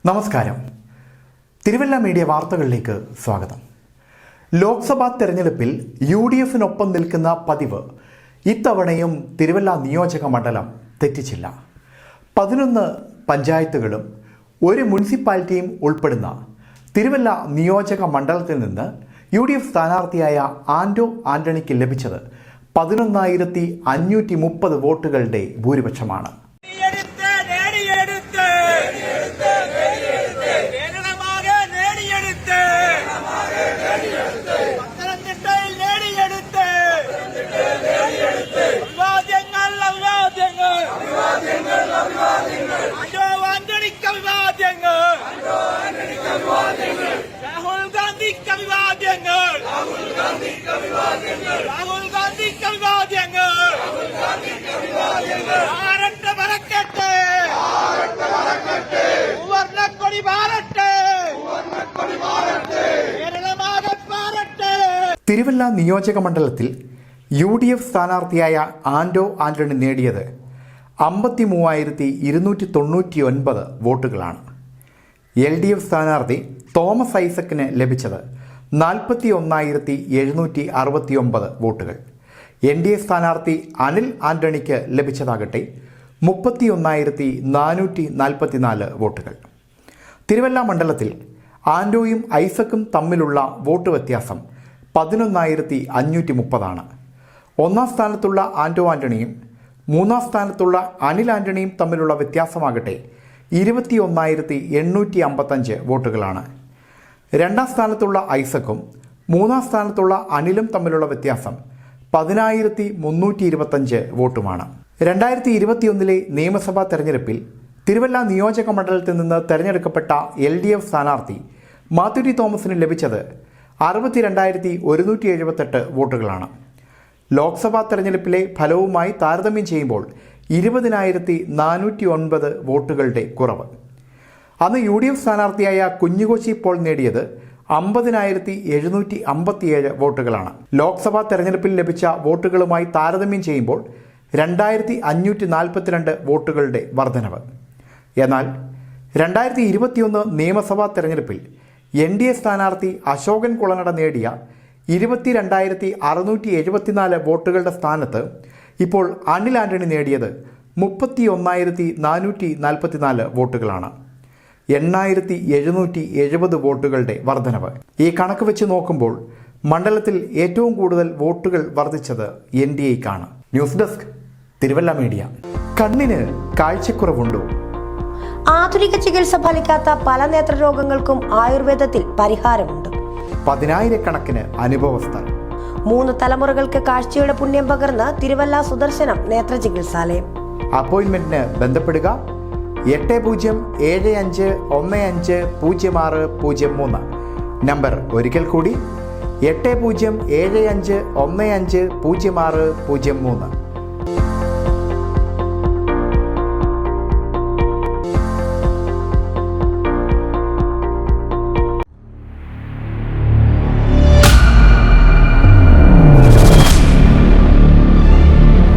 നമസ്കാരം. തിരുവല്ല മീഡിയ വാർത്തകളിലേക്ക് സ്വാഗതം. ലോക്സഭാ തെരഞ്ഞെടുപ്പിൽ UDFിനൊപ്പം നിൽക്കുന്ന പതിവ് ഇത്തവണയും തിരുവല്ല നിയോജക മണ്ഡലം തെറ്റിച്ചില്ല. 11 പഞ്ചായത്തുകളും ഒരു മുനിസിപ്പാലിറ്റിയും ഉൾപ്പെടുന്ന തിരുവല്ല നിയോജക മണ്ഡലത്തിൽ നിന്ന് UDF സ്ഥാനാർത്ഥിയായ ആൻഡോ ആന്റണിക്ക് ലഭിച്ചത് 11,530 വോട്ടുകളുടെ ഭൂരിപക്ഷമാണ്. തിരുവല്ല നിയോജക മണ്ഡലത്തിൽ UDF സ്ഥാനാർത്ഥിയായ ആൻഡോ ആന്റണി നേടിയത് 53,299 വോട്ടുകളാണ്. LDF സ്ഥാനാർത്ഥി തോമസ് ഐസക്കിന് ലഭിച്ചത് 41,769 വോട്ടുകൾ. NDA സ്ഥാനാർത്ഥി അനിൽ ആന്റണിക്ക് ലഭിച്ചതാകട്ടെ 31,444 വോട്ടുകൾ. തിരുവല്ല മണ്ഡലത്തിൽ ആൻഡോയും ഐസക്കും തമ്മിലുള്ള വോട്ട് വ്യത്യാസം 11,530 ഒന്നാം സ്ഥാനത്തുള്ള ആൻഡോ ആന്റണിയും മൂന്നാം സ്ഥാനത്തുള്ള അനിൽ ആന്റണിയും തമ്മിലുള്ള വ്യത്യാസമാകട്ടെ 21,855 വോട്ടുകളാണ്. രണ്ടാം സ്ഥാനത്തുള്ള ഐസക്കും മൂന്നാം സ്ഥാനത്തുള്ള അനിലും തമ്മിലുള്ള വ്യത്യാസം 10,325 വോട്ടുമാണ്. 2021 നിയമസഭാ തെരഞ്ഞെടുപ്പിൽ തിരുവല്ല നിയോജക മണ്ഡലത്തിൽ നിന്ന് തെരഞ്ഞെടുക്കപ്പെട്ട LDF സ്ഥാനാർത്ഥി മാത്യു തോമസിന് ലഭിച്ചത് 62,178 വോട്ടുകളാണ്. ലോക്സഭാ തെരഞ്ഞെടുപ്പിലെ ഫലവുമായി താരതമ്യം ചെയ്യുമ്പോൾ 20,409 വോട്ടുകളുടെ കുറവ്. അന്ന് UDF സ്ഥാനാർത്ഥിയായ കുഞ്ഞുകോശി പോൾ നേടിയത് 50,757 വോട്ടുകളാണ്. ലോക്സഭാ തെരഞ്ഞെടുപ്പിൽ ലഭിച്ച വോട്ടുകളുമായി താരതമ്യം ചെയ്യുമ്പോൾ 2,542 വോട്ടുകളുടെ വർധനവ്. എന്നാൽ 2021 നിയമസഭാ തെരഞ്ഞെടുപ്പിൽ NDA സ്ഥാനാർത്ഥി അശോകൻ കുളനട നേടിയ 22,674 വോട്ടുകളുടെ സ്ഥാനത്ത് ഇപ്പോൾ അനിൽ ആന്റണി നേടിയത് 31,444 വോട്ടുകളാണ്. 8,770 വോട്ടുകളുടെ വർധനവ്. ഈ കണക്ക് വെച്ച് നോക്കുമ്പോൾ മണ്ഡലത്തിൽ ഏറ്റവും കൂടുതൽ വോട്ടുകൾ വർദ്ധിച്ചത് NDAക്കാണ്. News desk Thiruvalla media. കണ്ണിന് കാഴ്ചക്കുറവുണ്ടോ? ആധുനിക ചികിത്സ ഫലിക്കാത്ത പല നേത്രരോഗങ്ങൾക്കും ആയുർവേദത്തിൽ പരിഹാരമുണ്ട്. 10,000 അനുഭവസ്ഥർ. 3 തലമുറകൾക്ക് കാഴ്ചയുടെ പുണ്യം പകർന്ന് തിരുവല്ല സുദർശനം നേത്ര ചികിത്സാലയം. അപ്പോയിന്റ്മെന്റിന് ബന്ധപ്പെടുക 8075150603. നമ്പർ ഒരിക്കൽ കൂടി 8075150603.